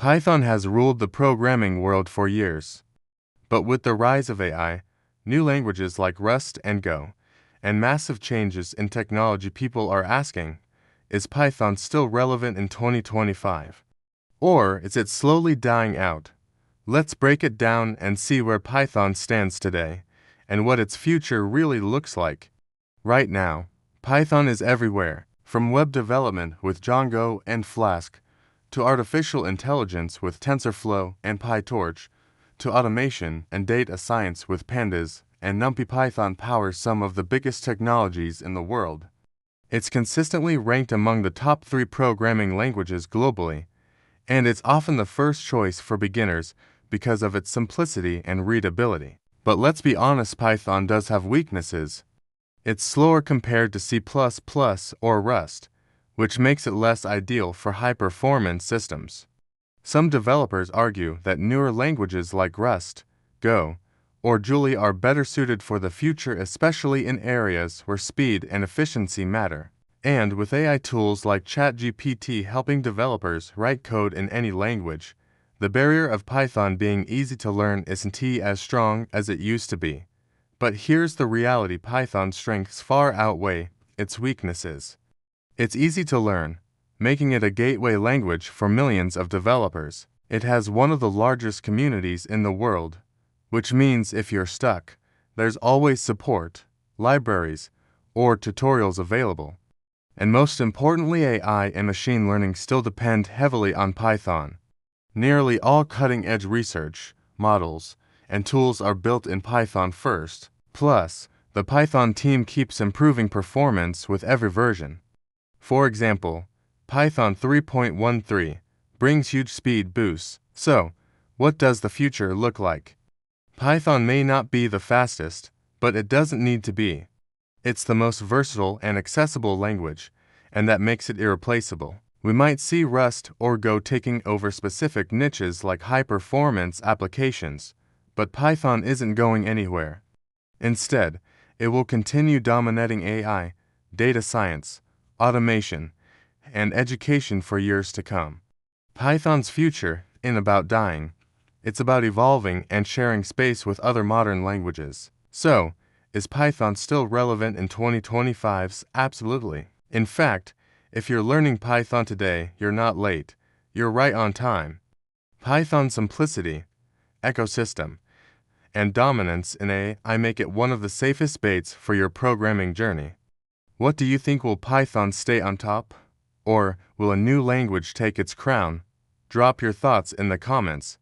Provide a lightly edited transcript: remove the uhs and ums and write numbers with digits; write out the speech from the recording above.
Python has ruled the programming world for years. But with the rise of AI, new languages like Rust and Go, and massive changes in technology, people are asking, is Python still relevant in 2025? Or is it slowly dying out? Let's break it down and see where Python stands today, and what its future really looks like. Right now, Python is everywhere, from web development with Django and Flask, to artificial intelligence with TensorFlow and PyTorch, to automation and data science with Pandas and NumPy. Python powers some of the biggest technologies in the world. It's consistently ranked among the top 3 programming languages globally, and it's often the first choice for beginners because of its simplicity and readability. But let's be honest, Python does have weaknesses. It's slower compared to C++ or Rust, which makes it less ideal for high-performance systems. Some developers argue that newer languages like Rust, Go, or Julia are better suited for the future, especially in areas where speed and efficiency matter. And with AI tools like ChatGPT helping developers write code in any language, the barrier of Python being easy to learn isn't as strong as it used to be. But here's the reality: Python's strengths far outweigh its weaknesses. It's easy to learn, making it a gateway language for millions of developers. It has one of the largest communities in the world, which means if you're stuck, there's always support, libraries, or tutorials available. And most importantly, AI and machine learning still depend heavily on Python. Nearly all cutting-edge research, models, and tools are built in Python first. Plus, the Python team keeps improving performance with every version. For example, Python 3.13 brings huge speed boosts. So, what does the future look like? Python may not be the fastest, but it doesn't need to be. It's the most versatile and accessible language, and that makes it irreplaceable. We might see Rust or Go taking over specific niches like high-performance applications, but Python isn't going anywhere. Instead, it will continue dominating AI, data science, automation, and education for years to come. Python's future isn't about dying. It's about evolving and sharing space with other modern languages. So, is Python still relevant in 2025? Absolutely. In fact, if you're learning Python today, you're not late. You're right on time. Python's simplicity, ecosystem, and dominance in AI make it one of the safest bets for your programming journey. What do you think? Will Python stay on top? Or will a new language take its crown? Drop your thoughts in the comments.